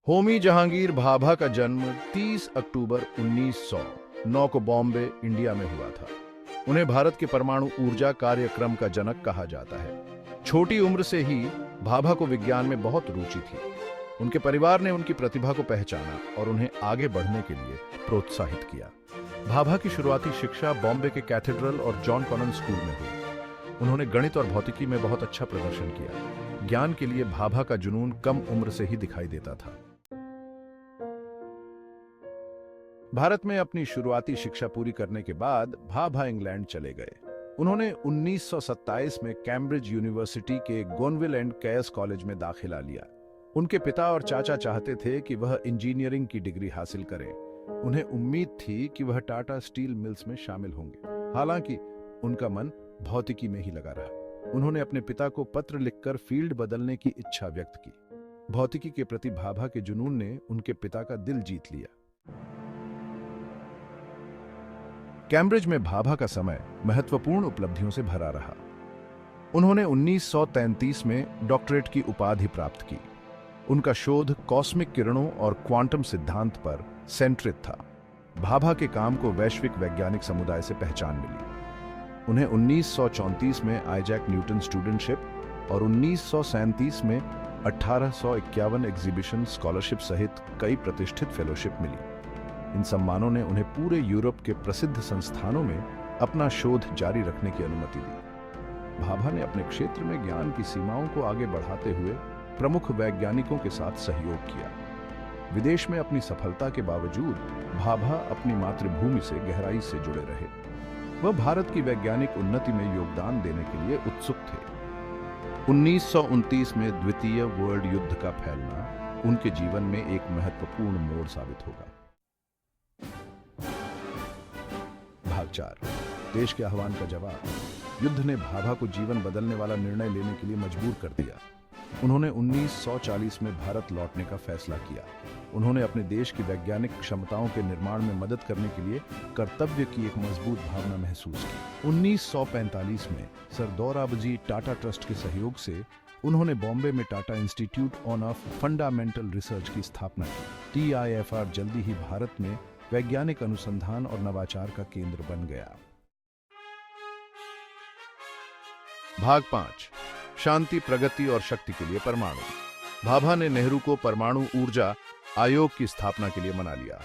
होमी जहांगीर भाभा का जन्म 30 अक्टूबर 1909 को बॉम्बे, इंडिया में हुआ था। उन्हें भारत के परमाणु ऊर्जा कार्यक्रम का जनक कहा जाता है। छोटी उम्र से ही भाभा को विज्ञान में बहुत रुचि थी। उनके परिवार ने उनकी प्रतिभा को पहचाना और उन्हें आगे बढ़ने के लिए प्रोत्साहित किया। भाभा की शुरुआती शिक्षा बॉम्बे के कैथेड्रल और जॉन कॉनन स्कूल में हुई। उन्होंने गणित और भौतिकी में बहुत अच्छा प्रदर्शन किया। ज्ञान के लिए भाभा का जुनून कम उम्र से ही दिखाई देता था। भारत में अपनी शुरुआती शिक्षा पूरी करने के बाद भाभा इंग्लैंड चले गए। उन्होंने 1927 में कैम्ब्रिज यूनिवर्सिटी के गोनविल एंड कैस कॉलेज में दाखिला लिया। उनके पिता और चाचा चाहते थे कि वह इंजीनियरिंग की डिग्री हासिल करें। उन्हें उम्मीद थी कि वह टाटा स्टील मिल्स में शामिल होंगे। हालांकि उनका मन भौतिकी में ही लगा रहा। उन्होंने अपने पिता को पत्र लिखकर फील्ड बदलने की इच्छा व्यक्त की। भौतिकी के प्रति भाभा के जुनून ने उनके पिता का दिल जीत लिया। कैम्ब्रिज में भाभा का समय महत्वपूर्ण उपलब्धियों से भरा रहा। उन्होंने 1933 में डॉक्टरेट की उपाधि प्राप्त की। उनका शोध कॉस्मिक किरणों और क्वांटम सिद्धांत पर सेंट्रित था। भाभा के काम को वैश्विक वैज्ञानिक समुदाय से पहचान मिली। उन्हें 1934 में आइजैक न्यूटन स्टूडेंटशिप और 1937 में 1851 एग्जीबिशन स्कॉलरशिप सहित कई प्रतिष्ठित फेलोशिप मिली। इन सम्मानों ने उन्हें पूरे यूरोप के प्रसिद्ध संस्थानों में अपना शोध जारी रखने की अनुमति दी। भाभा ने अपने क्षेत्र में ज्ञान की सीमाओं को आगे बढ़ाते हुए प्रमुख वैज्ञानिकों के साथ सहयोग किया। विदेश में अपनी सफलता के बावजूद भाभा अपनी मातृभूमि से गहराई से जुड़े रहे। वह भारत की वैज्ञानिक उन्नति में योगदान देने के लिए उत्सुक थे। 1929 में द्वितीय वर्ल्ड युद्ध का फैलना उनके जीवन में एक महत्वपूर्ण मोड़ साबित होगा। भाग 4, देश के आह्वान का जवाब। युद्ध ने भाभा को जीवन बदलने वाला निर्णय लेने के लिए मजबूर कर दिया। उन्होंने 1940 में भारत लौटने का फैसला किया। उन्होंने अपने देश की वैज्ञानिक क्षमताओं के निर्माण में मदद करने के लिए कर्तव्य की एक मजबूत भावना महसूस की। 1945 में सर दोराबजी टाटा ट्रस्ट के सहयोग से उन्होंने बॉम्बे में Tata institute on fundamental research की स्थापना की। TIFR जल्दी ही भारत में वैज्ञानिक अनुसंधान और नवाचार का केंद्र बन गया। भाग 5, शांति, प्रगति और शक्ति के लिए परमाणु। भाभा ने नेहरू को परमाणु ऊर्जा आयोग की स्थापना के लिए मना लिया।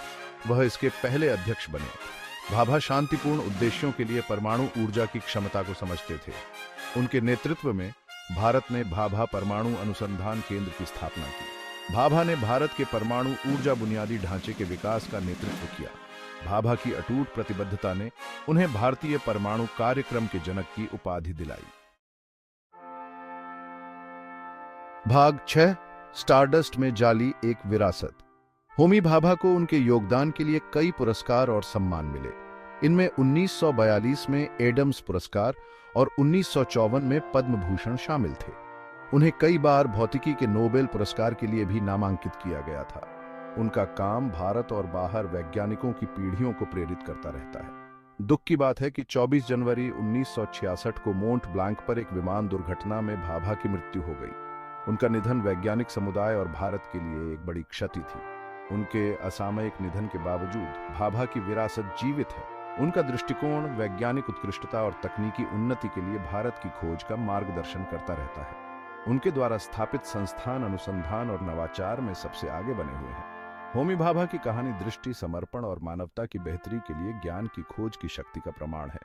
वह इसके पहले अध्यक्ष बने। भाभा शांतिपूर्ण उद्देश्यों के लिए परमाणु ऊर्जा की क्षमता को समझते थे। उनके नेतृत्व में भारत ने भाभा परमाणु अनुसंधान केंद्र की स्थापना की। भाभा ने भारत के परमाणु ऊर्जा बुनियादी ढांचे के विकास का नेतृत्व किया। भाभा की अटूट प्रतिबद्धता ने उन्हें भारतीय परमाणु कार्यक्रम के जनक की उपाधि दिलाई। भाग 6, स्टारडस्ट में जाली एक विरासत। होमी भाभा को उनके योगदान के लिए कई पुरस्कार और सम्मान मिले। इनमें 1942 में एडम्स पुरस्कार और 1954 में पद्म भूषण शामिल थे। उन्हें कई बार भौतिकी के नोबेल पुरस्कार के लिए भी नामांकित किया गया था। उनका काम भारत और बाहर वैज्ञानिकों की पीढ़ियों को प्रेरित करता रहता है। दुख की बात है कि 24 जनवरी 1966 को मोंट ब्लांक पर एक विमान दुर्घटना में भाभा की मृत्यु हो गई। उनका निधन वैज्ञानिक समुदाय और भारत के लिए एक बड़ी क्षति थी। उनके असामयिक निधन के बावजूद भाभा की विरासत जीवित है। उनका दृष्टिकोण वैज्ञानिक उत्कृष्टता और तकनीकी उन्नति के लिए भारत की खोज का मार्गदर्शन करता रहता है। उनके द्वारा स्थापित संस्थान अनुसंधान और नवाचार में सबसे आगे बने हुए हैं। होमी भाभा की कहानी दृष्टि, समर्पण और मानवता की बेहतरी के लिए ज्ञान की खोज की शक्ति का प्रमाण है।